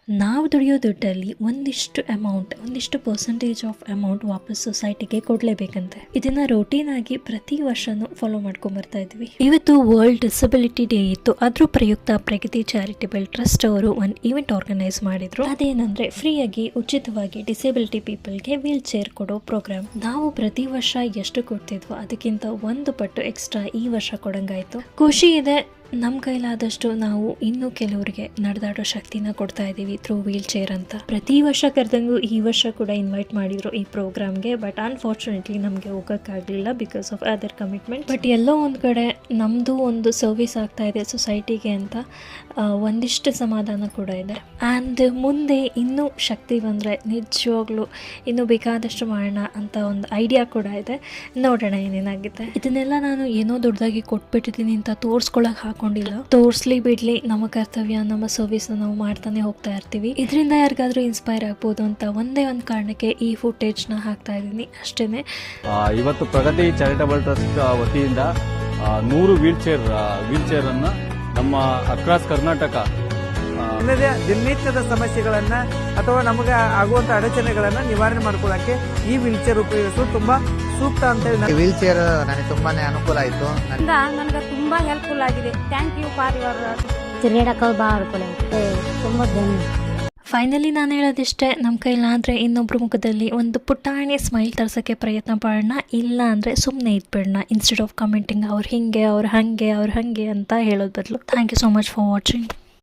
ನಾವು ದುಡಿಯೋ ದುಡ್ಡಲ್ಲಿ ಒಂದಿಷ್ಟು ಪರ್ಸೆಂಟೇಜ್ ಆಫ್ ಅಮೌಂಟ್ ವಾಪಸ್ ಸೊಸೈಟಿಗೆ ಕೊಡಲೇಬೇಕಂತೆ. ಇದನ್ನ ರೋಟೀನ್ ಆಗಿ ಪ್ರತಿ ವರ್ಷನೂ ಫಾಲೋ ಮಾಡ್ಕೊಂಡ್ ಬರ್ತಾ ಇದ್ವಿ. ಇವತ್ತು ವರ್ಲ್ಡ್ ಡಿಸಬಿಲಿಟಿ ಡೇ ಇತ್ತು. ಅದ್ರ ಪ್ರಯುಕ್ತ ಪ್ರಗತಿ ಚಾರಿಟೇಬಲ್ ಟ್ರಸ್ಟ್ ಅವರು ಒಂದು ಈವೆಂಟ್ ಆರ್ಗನೈಸ್ ಮಾಡಿದ್ರು. ಅದೇನಂದ್ರೆ ಫ್ರೀಯಾಗಿ ಉಚಿತವಾಗಿ ಡಿಸೇಬಿಲಿಟಿ ಪೀಪಲ್ಗೆ ವೀಲ್ ಚೇರ್ ಕೊಡೋ ಪ್ರೋಗ್ರಾಮ್. ನಾವು ಪ್ರತಿ ವರ್ಷ ಎಷ್ಟು ಕೊಡ್ತಿದ್ವೋ ಅದಕ್ಕಿಂತ 1 ಪಟ್ಟು ಎಕ್ಸ್ಟ್ರಾ ಈ ವರ್ಷ ಕೊಡಂಗಾಯ್ತು. ಖುಷಿ ಇದೆ. ನಮ್ಮ ಕೈಲಾದಷ್ಟು ನಾವು ಇನ್ನೂ ಕೆಲವರಿಗೆ ನಡೆದಾಡೋ ಶಕ್ತಿನ ಕೊಡ್ತಾ ಇದ್ದೀವಿ ಥ್ರೂ ವೀಲ್ ಚೇರ್ ಅಂತ. ಪ್ರತಿ ವರ್ಷ ಕರೆದಂಗೂ ಈ ವರ್ಷ ಕೂಡ ಇನ್ವೈಟ್ ಮಾಡಿದ್ರು ಈ ಪ್ರೋಗ್ರಾಮ್ಗೆ. ಬಟ್ ಅನ್ಫಾರ್ಚುನೇಟ್ಲಿ ನಮಗೆ ಹೋಗೋಕ್ಕಾಗಲಿಲ್ಲ because of other commitment. But ಎಲ್ಲೋ ಒಂದು ಕಡೆ ನಮ್ಮದು ಒಂದು ಸರ್ವಿಸ್ ಆಗ್ತಾ ಇದೆ ಸೊಸೈಟಿಗೆ ಅಂತ ಒಂದಿಷ್ಟು ಸಮಾಧಾನ ಕೂಡ ಇದೆ. ಆ್ಯಂಡ್ ಮುಂದೆ ಇನ್ನೂ ಶಕ್ತಿ ಬಂದರೆ ನಿಜವಾಗ್ಲೂ ಇನ್ನೂ ಬೇಕಾದಷ್ಟು ಮಾಡೋಣ ಅಂತ ಒಂದು ಐಡಿಯಾ ಕೂಡ ಇದೆ. ನೋಡೋಣ ಏನೇನಾಗುತ್ತೆ. ಇದನ್ನೆಲ್ಲ ನಾನು ಏನೋ ದೊಡ್ಡದಾಗಿ ಕೊಟ್ಬಿಟ್ಟಿದ್ದೀನಿ ಅಂತ ತೋರಿಸ್ಕೊಳಕ್ಕೆ ಹಾಕೊಂಡಿಲ್ಲ. ತೋರಿಸ್ಲಿ ಬಿಡ್ಲಿ, ನಮ್ಮ ಕರ್ತವ್ಯ, ನಮ್ಮ ಸರ್ವಿಸ್ ನಾವು ಮಾಡ್ತಾನೆ ಹೋಗ್ತಾ ಇರ್ತೀವಿ. ಇದರಿಂದ ಯಾರಿಗಾದ್ರೂ ಇನ್ಸ್ಪೈರ್ ಆಗ್ಬೋದು ಅಂತ ಒಂದೇ ಒಂದು ಕಾರಣಕ್ಕೆ ಈ ಫುಟೇಜ್ನ ಹಾಕ್ತಾ ಇದ್ದೀನಿ ಅಷ್ಟೇನೆ. ಇವತ್ತು ಪ್ರಗತಿ ಚಾರಿಟಬಲ್ ಟ್ರಸ್ಟ್ ವತಿಯಿಂದ 100 ವೀಲ್ ಚೇರ್ ಅನ್ನ ನಮ್ಮ ಅಕ್ರಾಸ್ ಕರ್ನಾಟಕ ದಿನನಿತ್ಯದ ಸಮಸ್ಯೆಗಳನ್ನ ಅಥವಾ ನಮಗೆ ಆಗುವಂತ ಅಡಚಣೆಗಳನ್ನ ನಿವಾರಣೆ ಮಾಡ್ಕೊಳ್ಳಕ್ಕೆ ಈ ವೀಲ್ ಚೇರ್ ಉಪಯೋಗಿಸೋದು ತುಂಬಾ ಸೂಕ್ತ ಅಂತ ಹೇಳಿ. ವೀಲ್ ಚೇರ್ ನನಗೆ ತುಂಬಾನೇ ಅನುಕೂಲ ಆಯಿತು. ನನಗೆ ತುಂಬಾ ಹೆಲ್ಪ್ಫುಲ್ ಆಗಿದೆ. ಥ್ಯಾಂಕ್ ಯು ಫಾರ್ ಯುವರ್ ತಿರುಗಾಡಕ್ಕೆ ಭಾಳ ಅನುಕೂಲ ಆಗಿದೆ. ತುಂಬಾ ಧನ್ಯವಾದ. ಫೈನಲಿ ನಾನು ಹೇಳೋದಿಷ್ಟೇ, ನಮ್ಮ ಕೈಲಾದರೆ ಇನ್ನೊಬ್ಬರ ಮುಖದಲ್ಲಿ ಒಂದು ಪುಟಾಣಿ ಸ್ಮೈಲ್ ತರ್ಸೋಕ್ಕೆ ಪ್ರಯತ್ನ ಪಡೋಣ. ಇಲ್ಲ ಅಂದರೆ ಸುಮ್ಮನೆ ಇದ್ಬಿಡೋಣ. ಇನ್ಸ್ಟೆಡ್ ಆಫ್ ಕಮೆಂಟಿಂಗ್ ಅವ್ರು ಹಿಂಗೆ, ಅವ್ರು ಹಾಗೆ ಅಂತ ಹೇಳೋದ್ ಬದಲು. Thank you so much for watching.